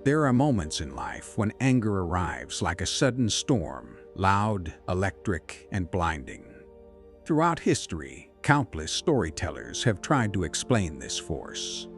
There are moments in life when anger arrives like a sudden storm, loud, electric, and blinding. Throughout history, countless storytellers have tried to explain this force.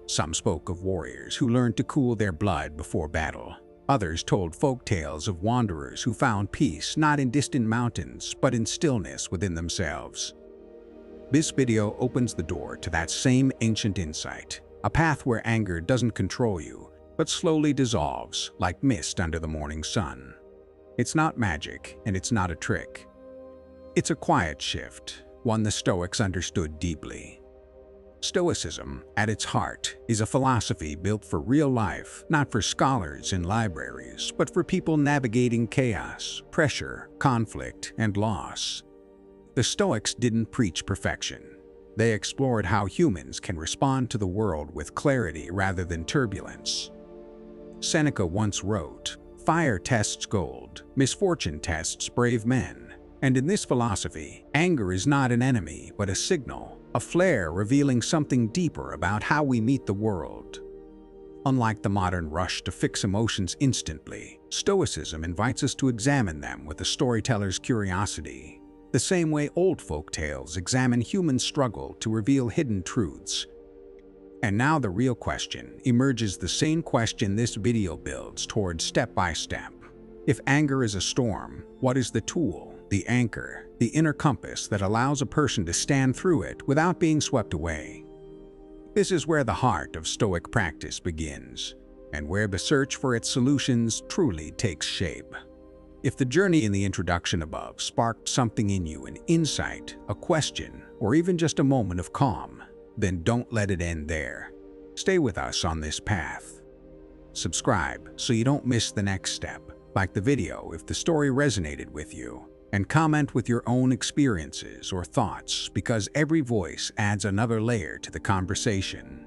Some spoke of warriors who learned to cool their blood before battle. Others told folk tales of wanderers who found peace not in distant mountains, but in stillness within themselves. This video opens the door to that same ancient insight, a path where anger doesn't control you, but slowly dissolves like mist under the morning sun. It's not magic, and it's not a trick. It's a quiet shift, one the Stoics understood deeply. Stoicism, at its heart, is a philosophy built for real life, not for scholars in libraries, but for people navigating chaos, pressure, conflict, and loss. The Stoics didn't preach perfection. They explored how humans can respond to the world with clarity rather than turbulence. Seneca once wrote, "Fire tests gold, misfortune tests brave men." And in this philosophy, anger is not an enemy, but a signal, a flare revealing something deeper about how we meet the world. Unlike the modern rush to fix emotions instantly, Stoicism invites us to examine them with a storyteller's curiosity, the same way old folk tales examine human struggle to reveal hidden truths. And now the real question emerges, the same question this video builds towards step by step. If anger is a storm, what is the tool, the anchor, the inner compass that allows a person to stand through it without being swept away? This is where the heart of Stoic practice begins, and where the search for its solutions truly takes shape. If the journey in the introduction above sparked something in you, an insight, a question, or even just a moment of calm, then don't let it end there. Stay with us on this path. Subscribe so you don't miss the next step. Like the video if the story resonated with you, and comment with your own experiences or thoughts, because every voice adds another layer to the conversation.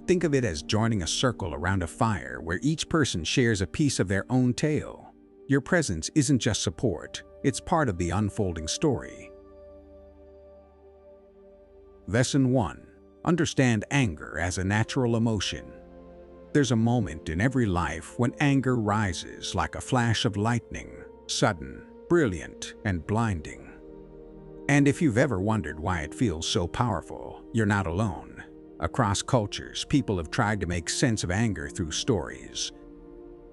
Think of it as joining a circle around a fire where each person shares a piece of their own tale. Your presence isn't just support, it's part of the unfolding story. Lesson 1. Understand anger as a natural emotion. There's a moment in every life when anger rises like a flash of lightning, sudden, brilliant, and blinding. And if you've ever wondered why it feels so powerful, you're not alone. Across cultures, people have tried to make sense of anger through stories.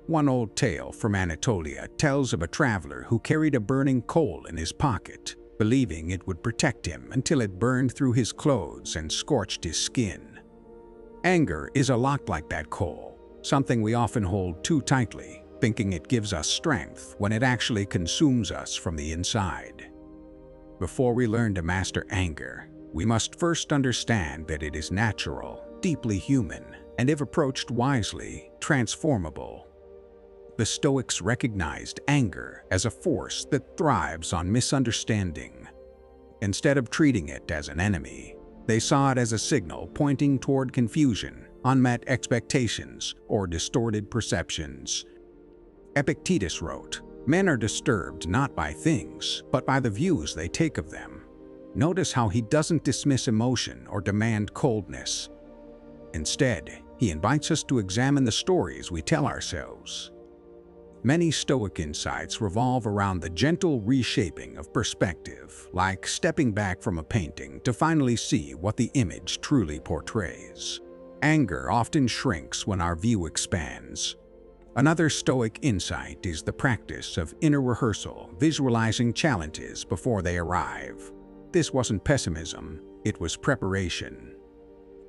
One old tale from Anatolia tells of a traveler who carried a burning coal in his pocket, believing it would protect him until it burned through his clothes and scorched his skin. Anger is a lot like that coal, something we often hold too tightly, thinking it gives us strength when it actually consumes us from the inside. Before we learn to master anger, we must first understand that it is natural, deeply human, and if approached wisely, transformable. The Stoics recognized anger as a force that thrives on misunderstanding. Instead of treating it as an enemy, they saw it as a signal pointing toward confusion, unmet expectations, or distorted perceptions. Epictetus wrote, "Men are disturbed not by things, but by the views they take of them." Notice how he doesn't dismiss emotion or demand coldness. Instead, he invites us to examine the stories we tell ourselves. Many Stoic insights revolve around the gentle reshaping of perspective, like stepping back from a painting to finally see what the image truly portrays. Anger often shrinks when our view expands. Another Stoic insight is the practice of inner rehearsal, visualizing challenges before they arrive. This wasn't pessimism, it was preparation.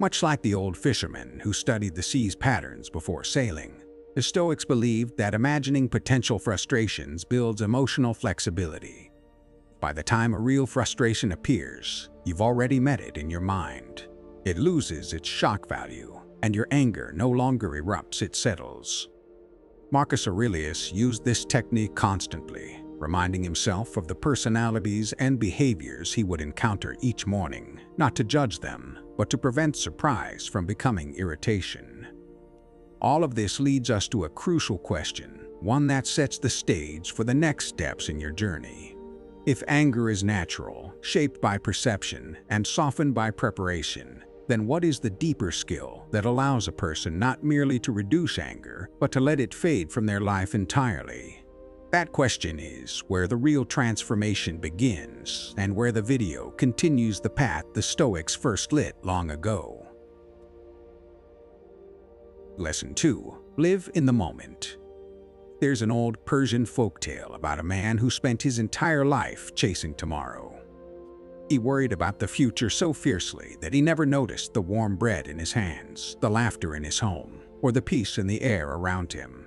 Much like the old fishermen who studied the sea's patterns before sailing, the Stoics believed that imagining potential frustrations builds emotional flexibility. By the time a real frustration appears, you've already met it in your mind. It loses its shock value, and your anger no longer erupts, it settles. Marcus Aurelius used this technique constantly, reminding himself of the personalities and behaviors he would encounter each morning, not to judge them, but to prevent surprise from becoming irritation. All of this leads us to a crucial question, one that sets the stage for the next steps in your journey. If anger is natural, shaped by perception, and softened by preparation, then what is the deeper skill that allows a person not merely to reduce anger, but to let it fade from their life entirely? That question is where the real transformation begins, and where the video continues the path the Stoics first lit long ago. Lesson 2. Live in the moment. There's an old Persian folktale about a man who spent his entire life chasing tomorrow. He worried about the future so fiercely that he never noticed the warm bread in his hands, the laughter in his home, or the peace in the air around him.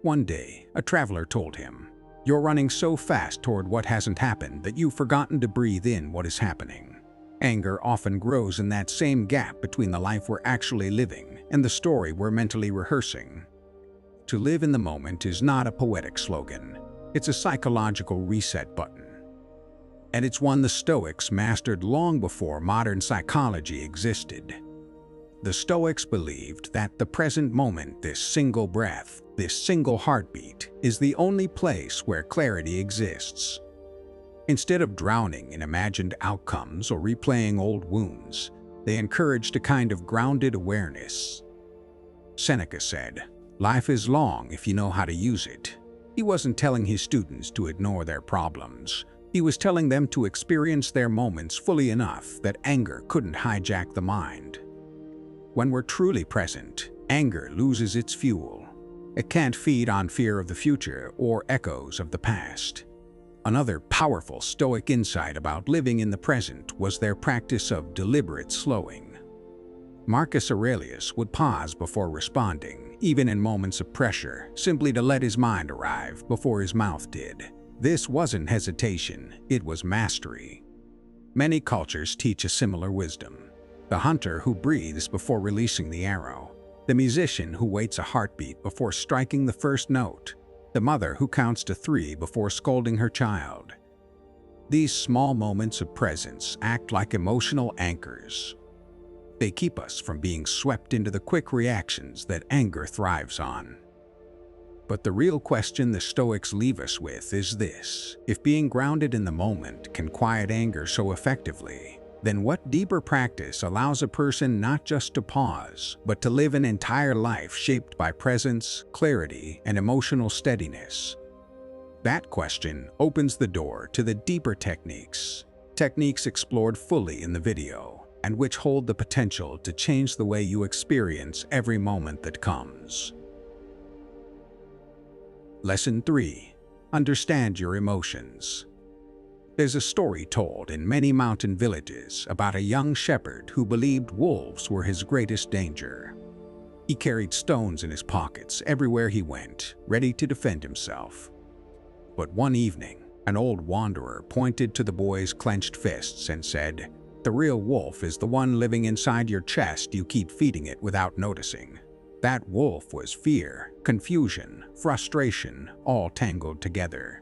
One day, a traveler told him, "You're running so fast toward what hasn't happened that you've forgotten to breathe in what is happening." Anger often grows in that same gap between the life we're actually living and the story we're mentally rehearsing. To live in the moment is not a poetic slogan. It's a psychological reset button. And it's one the Stoics mastered long before modern psychology existed. The Stoics believed that the present moment, this single breath, this single heartbeat, is the only place where clarity exists. Instead of drowning in imagined outcomes or replaying old wounds, they encouraged a kind of grounded awareness. Seneca said, "Life is long if you know how to use it." He wasn't telling his students to ignore their problems. He was telling them to experience their moments fully enough that anger couldn't hijack the mind. When we're truly present, anger loses its fuel. It can't feed on fear of the future or echoes of the past. Another powerful Stoic insight about living in the present was their practice of deliberate slowing. Marcus Aurelius would pause before responding, even in moments of pressure, simply to let his mind arrive before his mouth did. This wasn't hesitation, it was mastery. Many cultures teach a similar wisdom. The hunter who breathes before releasing the arrow, the musician who waits a heartbeat before striking the first note, the mother who counts to 3 before scolding her child. These small moments of presence act like emotional anchors. They keep us from being swept into the quick reactions that anger thrives on. But the real question the Stoics leave us with is this: if being grounded in the moment can quiet anger so effectively, then what deeper practice allows a person not just to pause, but to live an entire life shaped by presence, clarity, and emotional steadiness? That question opens the door to the deeper techniques explored fully in the video, and which hold the potential to change the way you experience every moment that comes. Lesson 3. Understand your emotions. There's a story told in many mountain villages about a young shepherd who believed wolves were his greatest danger. He carried stones in his pockets everywhere he went, ready to defend himself. But one evening, an old wanderer pointed to the boy's clenched fists and said, "The real wolf is the one living inside your chest you keep feeding it without noticing." That wolf was fear, confusion, frustration, all tangled together.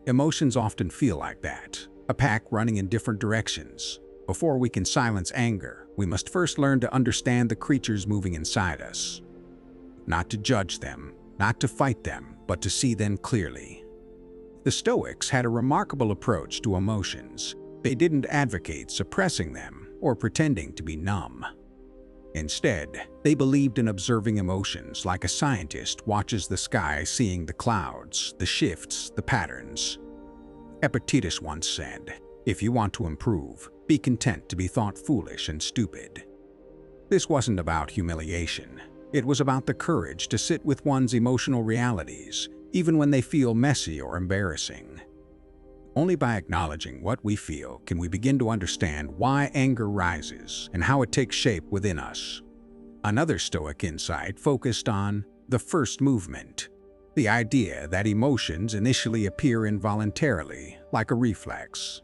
Emotions often feel like that, a pack running in different directions. Before we can silence anger, we must first learn to understand the creatures moving inside us. Not to judge them, not to fight them, but to see them clearly. The Stoics had a remarkable approach to emotions. They didn't advocate suppressing them or pretending to be numb. Instead, they believed in observing emotions like a scientist watches the sky, seeing the clouds, the shifts, the patterns. Epictetus once said, "If you want to improve, be content to be thought foolish and stupid." This wasn't about humiliation. It was about the courage to sit with one's emotional realities, even when they feel messy or embarrassing. Only by acknowledging what we feel can we begin to understand why anger rises and how it takes shape within us. Another Stoic insight focused on the first movement, the idea that emotions initially appear involuntarily, like a reflex.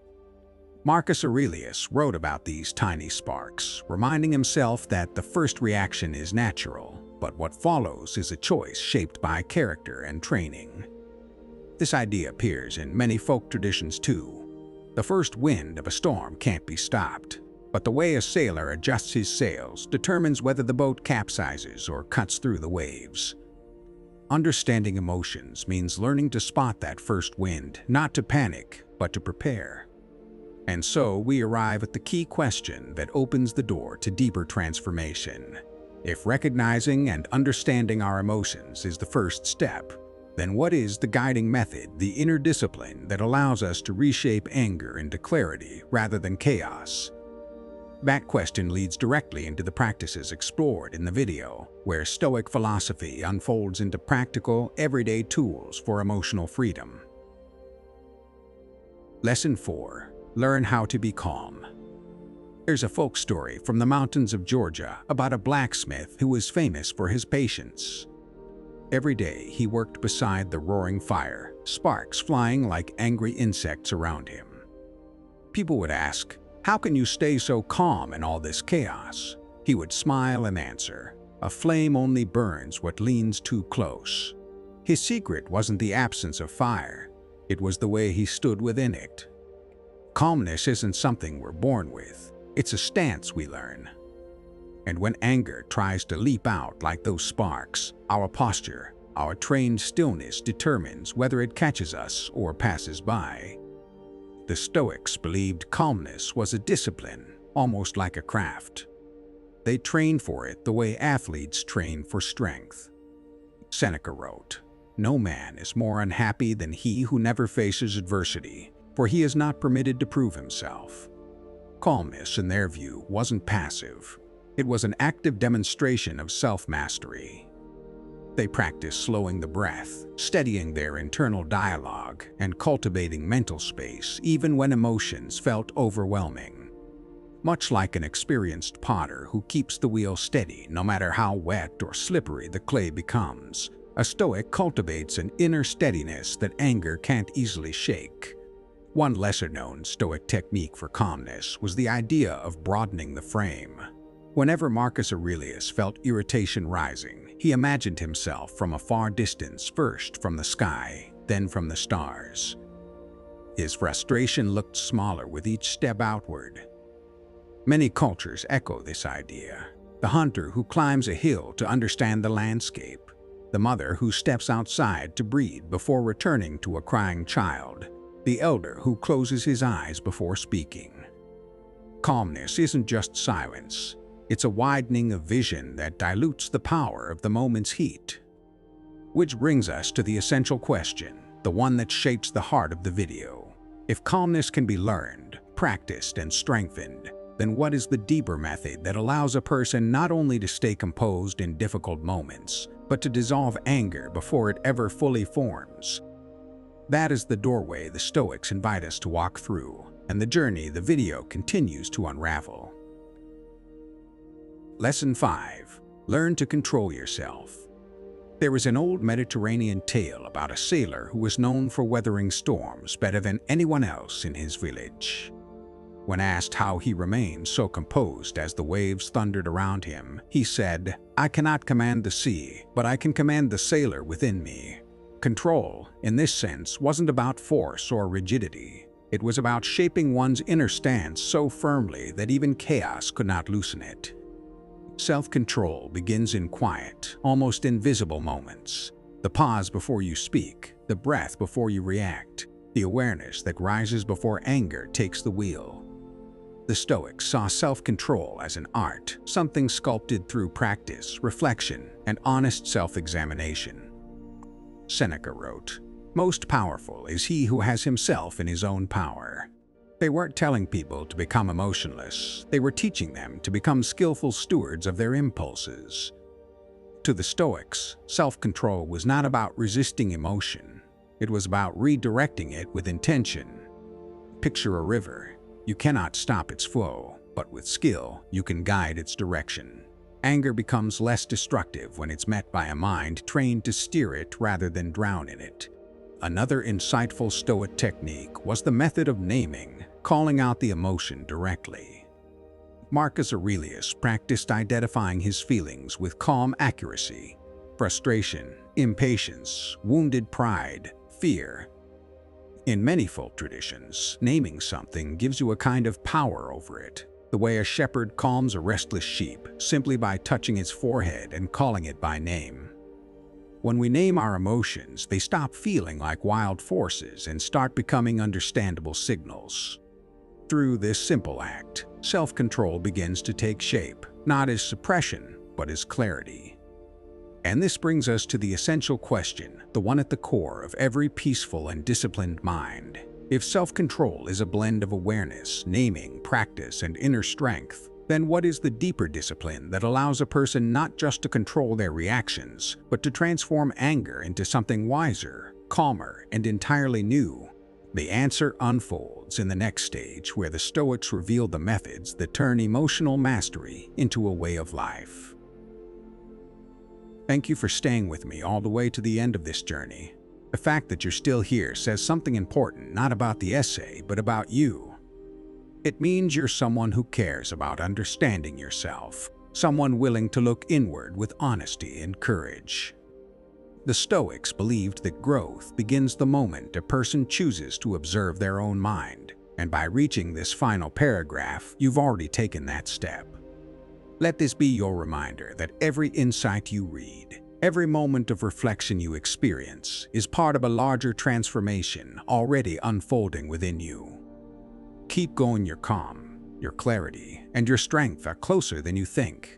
Marcus Aurelius wrote about these tiny sparks, reminding himself that the first reaction is natural, but what follows is a choice shaped by character and training. This idea appears in many folk traditions too. The first wind of a storm can't be stopped, but the way a sailor adjusts his sails determines whether the boat capsizes or cuts through the waves. Understanding emotions means learning to spot that first wind, not to panic, but to prepare. And so we arrive at the key question that opens the door to deeper transformation. If recognizing and understanding our emotions is the first step, then what is the guiding method, the inner discipline that allows us to reshape anger into clarity rather than chaos? That question leads directly into the practices explored in the video, where Stoic philosophy unfolds into practical, everyday tools for emotional freedom. Lesson 4. Learn how to be calm. There's a folk story from the mountains of Georgia about a blacksmith who was famous for his patience. Every day he worked beside the roaring fire, sparks flying like angry insects around him. People would ask, "How can you stay so calm in all this chaos?" He would smile and answer, "A flame only burns what leans too close." His secret wasn't the absence of fire, it was the way he stood within it. Calmness isn't something we're born with, it's a stance we learn. And when anger tries to leap out like those sparks, our posture, our trained stillness determines whether it catches us or passes by. The Stoics believed calmness was a discipline, almost like a craft. They trained for it the way athletes train for strength. Seneca wrote, "No man is more unhappy than he who never faces adversity, for he is not permitted to prove himself." Calmness, in their view, wasn't passive. It was an active demonstration of self-mastery. They practiced slowing the breath, steadying their internal dialogue, and cultivating mental space even when emotions felt overwhelming. Much like an experienced potter who keeps the wheel steady no matter how wet or slippery the clay becomes, a Stoic cultivates an inner steadiness that anger can't easily shake. One lesser-known Stoic technique for calmness was the idea of broadening the frame. Whenever Marcus Aurelius felt irritation rising, he imagined himself from a far distance, first from the sky, then from the stars. His frustration looked smaller with each step outward. Many cultures echo this idea. The hunter who climbs a hill to understand the landscape, the mother who steps outside to breathe before returning to a crying child, the elder who closes his eyes before speaking. Calmness isn't just silence. It's a widening of vision that dilutes the power of the moment's heat. Which brings us to the essential question, the one that shapes the heart of the video. If calmness can be learned, practiced, and strengthened, then what is the deeper method that allows a person not only to stay composed in difficult moments, but to dissolve anger before it ever fully forms? That is the doorway the Stoics invite us to walk through, and the journey the video continues to unravel. Lesson 5. Learn to control yourself. There is an old Mediterranean tale about a sailor who was known for weathering storms better than anyone else in his village. When asked how he remained so composed as the waves thundered around him, he said, "I cannot command the sea, but I can command the sailor within me." Control, in this sense, wasn't about force or rigidity. It was about shaping one's inner stance so firmly that even chaos could not loosen it. Self-control begins in quiet, almost invisible moments. The pause before you speak, the breath before you react, the awareness that rises before anger takes the wheel. The Stoics saw self-control as an art, something sculpted through practice, reflection, and honest self-examination. Seneca wrote, "Most powerful is he who has himself in his own power." They weren't telling people to become emotionless, they were teaching them to become skillful stewards of their impulses. To the Stoics, self-control was not about resisting emotion, it was about redirecting it with intention. Picture a river. You cannot stop its flow, but with skill, you can guide its direction. Anger becomes less destructive when it's met by a mind trained to steer it rather than drown in it. Another insightful Stoic technique was the method of naming, calling out the emotion directly. Marcus Aurelius practiced identifying his feelings with calm accuracy: frustration, impatience, wounded pride, fear. In many folk traditions, naming something gives you a kind of power over it, the way a shepherd calms a restless sheep simply by touching its forehead and calling it by name. When we name our emotions, they stop feeling like wild forces and start becoming understandable signals. Through this simple act, self-control begins to take shape, not as suppression, but as clarity. And this brings us to the essential question, the one at the core of every peaceful and disciplined mind. If self-control is a blend of awareness, naming, practice, and inner strength, then what is the deeper discipline that allows a person not just to control their reactions, but to transform anger into something wiser, calmer, and entirely new? The answer unfolds in the next stage, where the Stoics reveal the methods that turn emotional mastery into a way of life. Thank you for staying with me all the way to the end of this journey. The fact that you're still here says something important, not about the essay, but about you. It means you're someone who cares about understanding yourself, someone willing to look inward with honesty and courage. The Stoics believed that growth begins the moment a person chooses to observe their own mind, and by reaching this final paragraph, you've already taken that step. Let this be your reminder that every insight you read, every moment of reflection you experience, is part of a larger transformation already unfolding within you. Keep going. Your calm, your clarity, and your strength are closer than you think.